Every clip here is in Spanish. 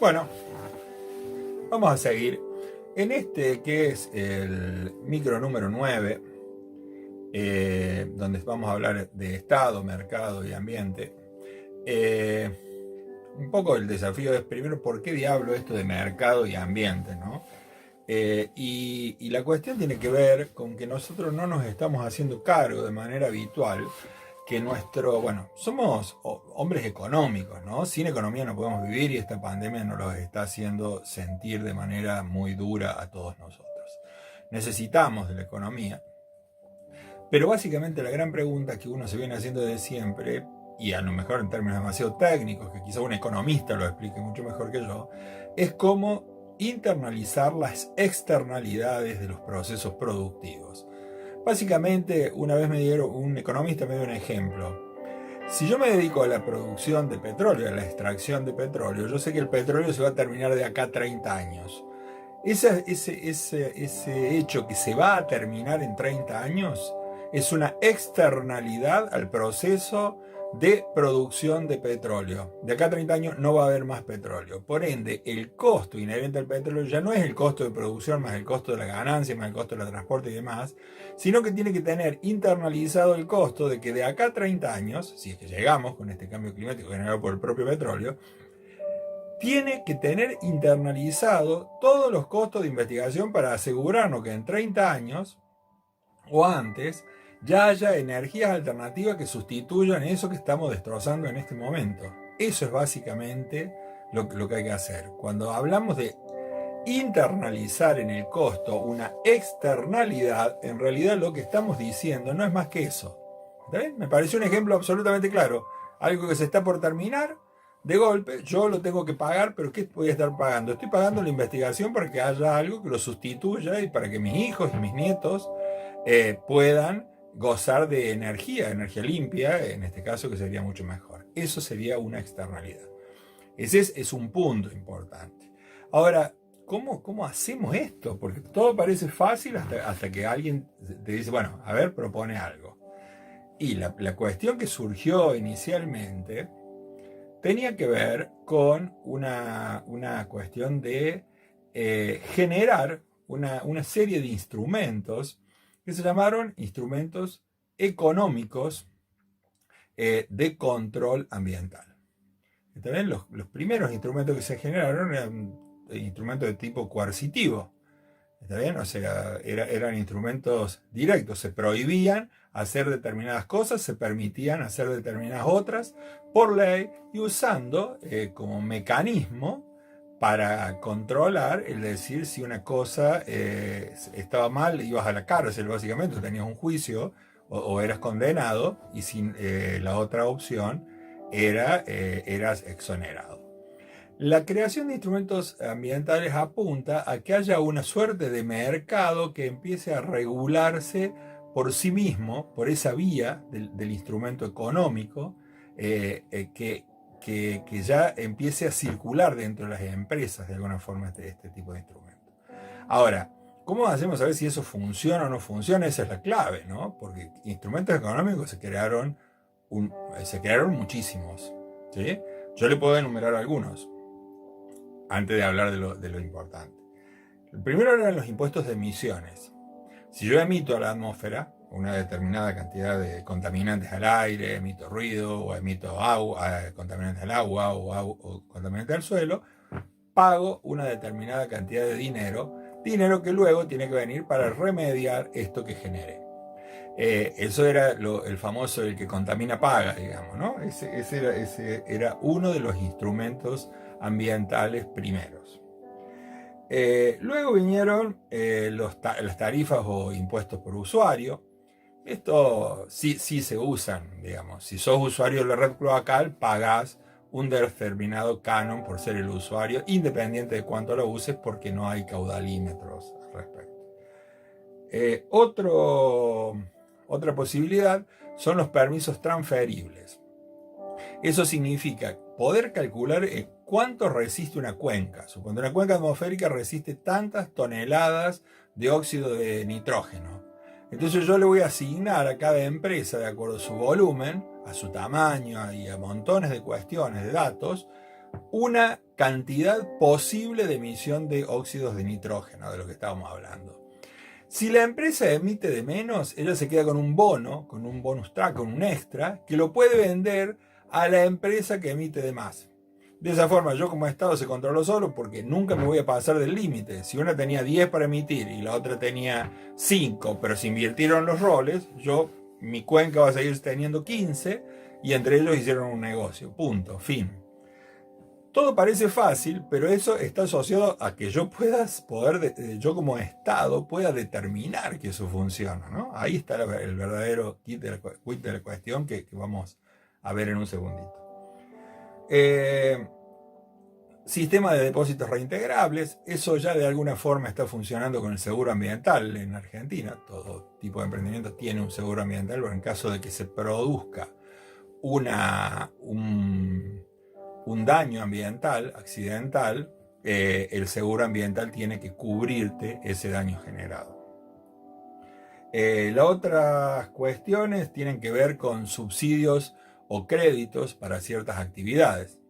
Bueno, vamos a seguir en este que es el micro número 9, donde vamos a hablar de Estado, mercado y ambiente. Un poco el desafío es primero por qué diablo esto de mercado y ambiente, ¿no? Y la cuestión tiene que ver con que nosotros no nos estamos haciendo cargo de manera habitual que somos hombres económicos, ¿no? Sin economía no podemos vivir y esta pandemia nos lo está haciendo sentir de manera muy dura a todos nosotros. Necesitamos de la economía, pero básicamente la gran pregunta que uno se viene haciendo desde siempre, y a lo mejor en términos demasiado técnicos, que quizá un economista lo explique mucho mejor que yo, es cómo internalizar las externalidades de los procesos productivos. Básicamente, una vez un economista me dio un ejemplo. Si yo me dedico a la producción de petróleo, a la extracción de petróleo, yo sé que el petróleo se va a terminar de acá a 30 años. Ese hecho que se va a terminar en 30 años es una externalidad al proceso de producción de petróleo. De acá a 30 años no va a haber más petróleo. Por ende, el costo inherente al petróleo ya no es el costo de producción más el costo de la ganancia, más el costo del transporte y demás, sino que tiene que tener internalizado el costo de que de acá a 30 años, si es que llegamos con este cambio climático generado por el propio petróleo, tiene que tener internalizado todos los costos de investigación para asegurarnos que en 30 años o antes ya haya energías alternativas que sustituyan eso que estamos destrozando en este momento. Eso es básicamente lo que hay que hacer. Cuando hablamos de internalizar en el costo una externalidad, en realidad lo que estamos diciendo no es más que eso. ¿Está bien? Me pareció un ejemplo absolutamente claro. Algo que se está por terminar, de golpe, yo lo tengo que pagar, pero ¿qué voy a estar pagando? Estoy pagando la investigación para que haya algo que lo sustituya y para que mis hijos y mis nietos puedan gozar de energía limpia, en este caso, que sería mucho mejor. Eso sería una externalidad. Ese es un punto importante. Ahora, ¿cómo hacemos esto? Porque todo parece fácil hasta que alguien te dice, bueno, a ver, propone algo. Y la cuestión que surgió inicialmente tenía que ver con una cuestión de generar una serie de instrumentos que se llamaron instrumentos económicos de control ambiental. ¿Está los primeros instrumentos que se generaron eran instrumentos de tipo coercitivo. ¿Está bien? O sea, eran instrumentos directos. Se prohibían hacer determinadas cosas, se permitían hacer determinadas otras por ley y usando como mecanismo para controlar, el decir si una cosa estaba mal, ibas a la cárcel básicamente, tenías un juicio o eras condenado, y sin la otra opción eras exonerado. La creación de instrumentos ambientales apunta a que haya una suerte de mercado que empiece a regularse por sí mismo, por esa vía del instrumento económico, que ya empiece a circular dentro de las empresas de alguna forma este tipo de instrumentos. Ahora, ¿cómo hacemos a ver si eso funciona o no funciona? Esa es la clave, ¿no? Porque instrumentos económicos se crearon muchísimos, ¿sí? Yo le puedo enumerar algunos antes de hablar de lo importante. El primero eran los impuestos de emisiones. Si yo emito a la atmósfera una determinada cantidad de contaminantes al aire, emito ruido, o emito contaminantes al agua o contaminantes al suelo, pago una determinada cantidad de dinero que luego tiene que venir para remediar esto que genere. Eso era el famoso el que contamina paga, digamos, ¿no? Ese era uno de los instrumentos ambientales primeros. Luego vinieron las tarifas o impuestos por usuario. Esto sí se usan, digamos. Si sos usuario de la red cloacal, pagás un determinado canon por ser el usuario, independiente de cuánto lo uses, porque no hay caudalímetros al respecto. Otra posibilidad son los permisos transferibles. Eso significa poder calcular cuánto resiste una cuenca. Supongo una cuenca atmosférica resiste tantas toneladas de óxido de nitrógeno. Entonces yo le voy a asignar a cada empresa, de acuerdo a su volumen, a su tamaño y a montones de cuestiones, de datos, una cantidad posible de emisión de óxidos de nitrógeno, de lo que estábamos hablando. Si la empresa emite de menos, ella se queda con un bono, con un bonus track, con un extra, que lo puede vender a la empresa que emite de más. De esa forma yo como Estado se controlo solo porque nunca me voy a pasar del límite. Si una tenía 10 para emitir y la otra tenía 5, pero se invirtieron los roles, mi cuenca va a seguir teniendo 15 y entre ellos hicieron un negocio. Punto, fin. Todo parece fácil, pero eso está asociado a que yo yo como Estado pueda determinar que eso funciona, ¿no? Ahí está el verdadero quid de la cuestión que vamos a ver en un segundito. Sistema de depósitos reintegrables, eso ya de alguna forma está funcionando con el seguro ambiental en Argentina. Todo tipo de emprendimiento tiene un seguro ambiental, pero en caso de que se produzca un daño ambiental, accidental, el seguro ambiental tiene que cubrirte ese daño generado. Las otras cuestiones tienen que ver con subsidios o créditos para ciertas actividades.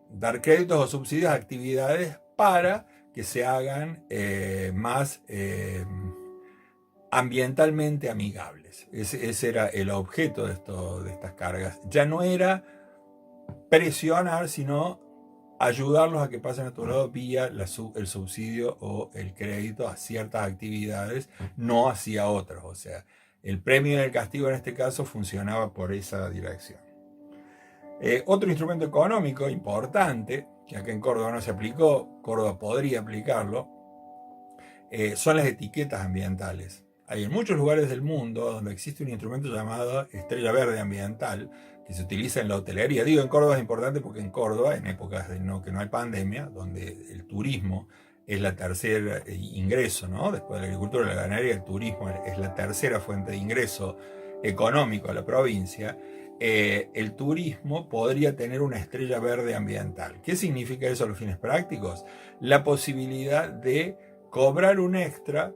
Dar créditos o subsidios a actividades para que se hagan más ambientalmente amigables. Ese era el objeto de estas cargas. Ya no era presionar, sino ayudarlos a que pasen a tu lado vía el subsidio o el crédito a ciertas actividades, no hacia otras. O sea, el premio y el castigo en este caso funcionaba por esa dirección. Otro instrumento económico importante, que acá en Córdoba no se aplicó, Córdoba podría aplicarlo, son las etiquetas ambientales. Hay en muchos lugares del mundo donde existe un instrumento llamado estrella verde ambiental, que se utiliza en la hotelería. Digo en Córdoba es importante porque en Córdoba, en épocas que no hay pandemia, donde el turismo es la tercera ingreso, ¿no? Después de la agricultura y la ganadería, el turismo es la tercera fuente de ingreso económico a la provincia. El turismo podría tener una estrella verde ambiental. ¿Qué significa eso a los fines prácticos? La posibilidad de cobrar un extra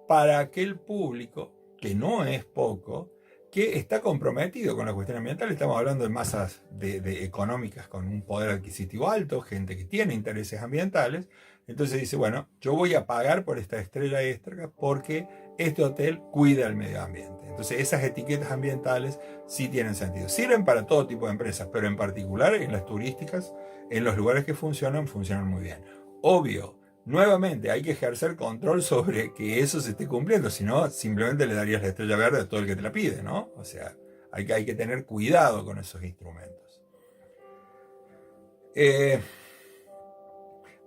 para aquel público, que no es poco, que está comprometido con la cuestión ambiental. Estamos hablando de masas económicas con un poder adquisitivo alto, gente que tiene intereses ambientales. Entonces dice, bueno, yo voy a pagar por esta estrella extra porque este hotel cuida el medio ambiente. Entonces esas etiquetas ambientales sí tienen sentido. Sirven para todo tipo de empresas, pero en particular en las turísticas, en los lugares que funcionan muy bien. Obvio, nuevamente hay que ejercer control sobre que eso se esté cumpliendo, si no simplemente le darías la estrella verde a todo el que te la pide, ¿no? O sea, hay que tener cuidado con esos instrumentos.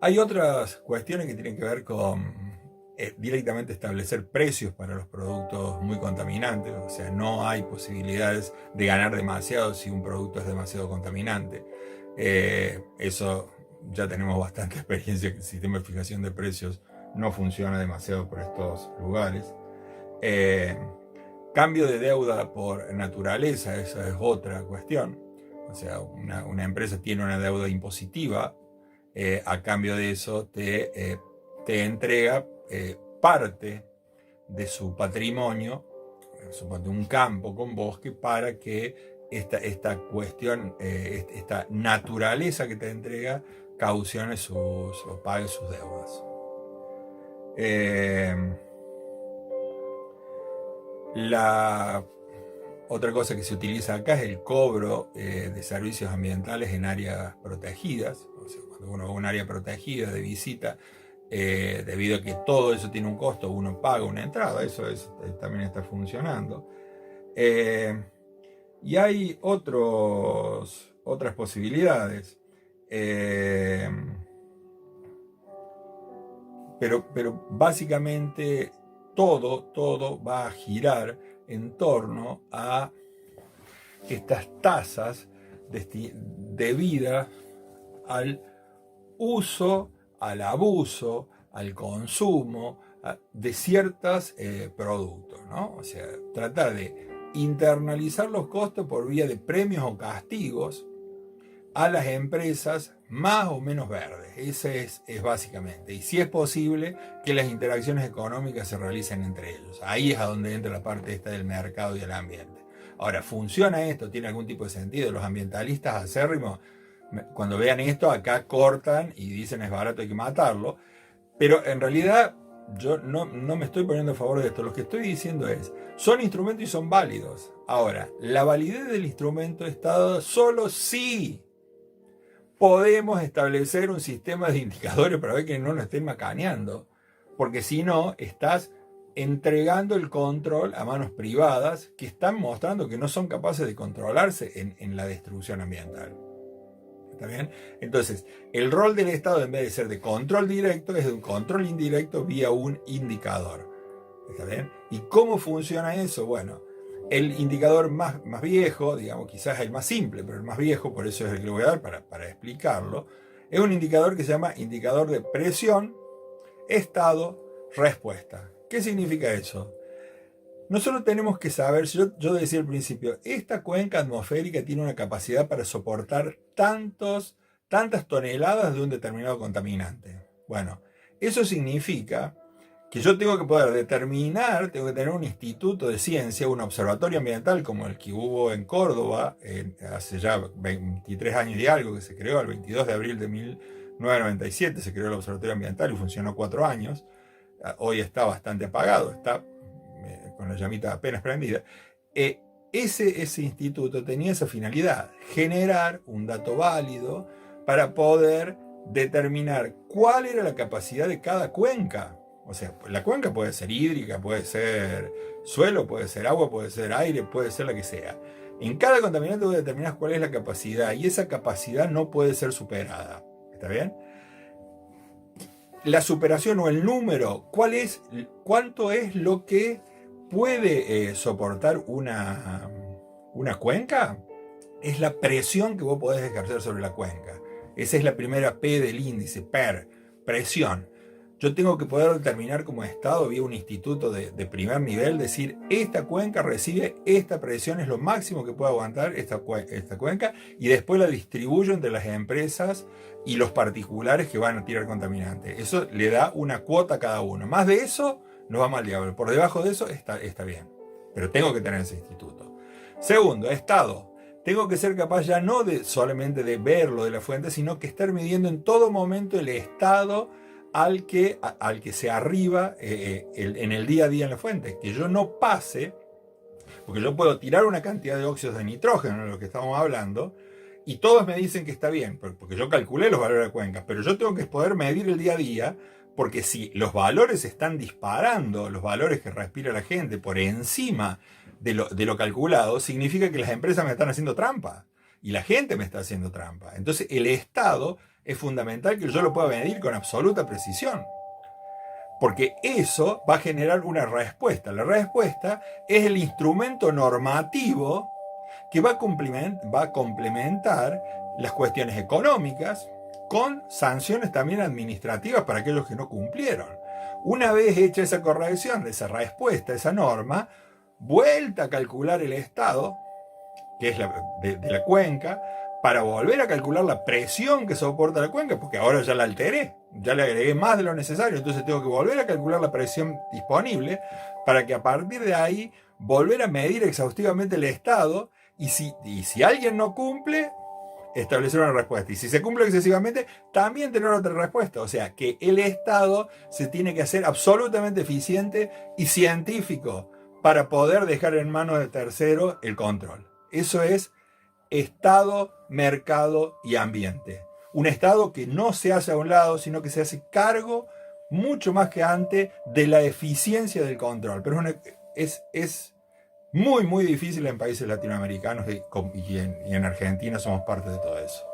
Hay otras cuestiones que tienen que ver con directamente establecer precios para los productos muy contaminantes. O sea, no hay posibilidades de ganar demasiado si un producto es demasiado contaminante. Eso ya tenemos bastante experiencia que el sistema de fijación de precios no funciona demasiado por estos lugares. Cambio de deuda por naturaleza, esa es otra cuestión. O sea, una empresa tiene una deuda impositiva, a cambio de eso te entrega parte de su patrimonio, un campo con bosque, para que esta cuestión, esta naturaleza que te entrega, caucione o pague sus deudas. La otra cosa que se utiliza acá es el cobro de servicios ambientales en áreas protegidas. O sea, cuando uno va a un área protegida de visita, debido a que todo eso tiene un costo, uno paga una entrada. Eso también está funcionando. Y hay otras posibilidades. Pero básicamente todo va a girar en torno a estas tasas debidas al uso, al abuso, al consumo de ciertos productos, ¿no? O sea, tratar de internalizar los costos por vía de premios o castigos a las empresas más o menos verdes. Ese es básicamente. Y si es posible que las interacciones económicas se realicen entre ellos. Ahí es a donde entra la parte esta del mercado y del ambiente. Ahora, ¿funciona esto? ¿Tiene algún tipo de sentido? Los ambientalistas acérrimos cuando vean esto, acá cortan y dicen es barato, hay que matarlo. Pero en realidad yo no me estoy poniendo a favor de esto. Lo que estoy diciendo es, son instrumentos y son válidos. Ahora, la validez del instrumento está dada solo si podemos establecer un sistema de indicadores para ver que no nos estén macaneando. Porque si no, estás entregando el control a manos privadas que están mostrando que no son capaces de controlarse en la destrucción ambiental. ¿Está bien? Entonces, el rol del Estado, en vez de ser de control directo, es de un control indirecto vía un indicador. ¿Está bien? ¿Y cómo funciona eso? Bueno, el indicador más viejo, digamos, quizás el más simple, pero el más viejo, por eso es el que le voy a dar para explicarlo, es un indicador que se llama indicador de presión, estado, respuesta. ¿Qué significa eso? Nosotros tenemos que saber, yo decía al principio, esta cuenca atmosférica tiene una capacidad para soportar tantas toneladas de un determinado contaminante. Bueno, eso significa que yo tengo que poder determinar, tengo que tener un instituto de ciencia, un observatorio ambiental como el que hubo en Córdoba, hace ya 23 años y algo, que se creó el 22 de abril de 1997, se creó el observatorio ambiental y funcionó 4 años. Hoy está bastante apagado, está con la llamita apenas prendida. Ese instituto tenía esa finalidad, generar un dato válido para poder determinar cuál era la capacidad de cada cuenca. O sea, la cuenca puede ser hídrica, puede ser suelo, puede ser agua, puede ser aire, puede ser la que sea. En cada contaminante vos determinás cuál es la capacidad y esa capacidad no puede ser superada. ¿Está bien? La superación o el número, ¿cuánto es lo que puede soportar una cuenca? Es la presión que vos podés ejercer sobre la cuenca. Esa es la primera P del índice, presión. Yo tengo que poder determinar como Estado, vía un instituto de primer nivel, decir, esta cuenca recibe esta presión, es lo máximo que puede aguantar esta cuenca, y después la distribuyo entre las empresas y los particulares que van a tirar contaminantes. Eso le da una cuota a cada uno. Más de eso, nos vamos al diablo. Por debajo de eso, está bien. Pero tengo que tener ese instituto. Segundo, Estado. Tengo que ser capaz ya no solamente de verlo de la fuente, sino que estar midiendo en todo momento el estado al que se arriba en el día a día en la fuente. Que yo no pase, porque yo puedo tirar una cantidad de óxidos de nitrógeno, de lo que estamos hablando, y todos me dicen que está bien, porque yo calculé los valores de cuenca, pero yo tengo que poder medir el día a día, porque si los valores están disparando, los valores que respira la gente por encima de lo calculado, significa que las empresas me están haciendo trampa y la gente me está haciendo trampa. Entonces el Estado es fundamental que yo lo pueda medir con absoluta precisión, porque eso va a generar una respuesta. La respuesta es el instrumento normativo que va a complementar las cuestiones económicas con sanciones también administrativas para aquellos que no cumplieron. Una vez hecha esa corrección de esa respuesta, esa norma, vuelta a calcular el estado, que es de la cuenca, para volver a calcular la presión que soporta la cuenca, porque ahora ya la alteré, ya le agregué más de lo necesario, entonces tengo que volver a calcular la presión disponible para que a partir de ahí volver a medir exhaustivamente el estado, y si alguien no cumple, establecer una respuesta. Y si se cumple excesivamente, también tener otra respuesta. O sea, que el Estado se tiene que hacer absolutamente eficiente y científico para poder dejar en manos de terceros el control. Eso es Estado, mercado y ambiente. Un Estado que no se hace a un lado, sino que se hace cargo mucho más que antes de la eficiencia del control. Pero es muy, muy difícil en países latinoamericanos y en Argentina somos parte de todo eso.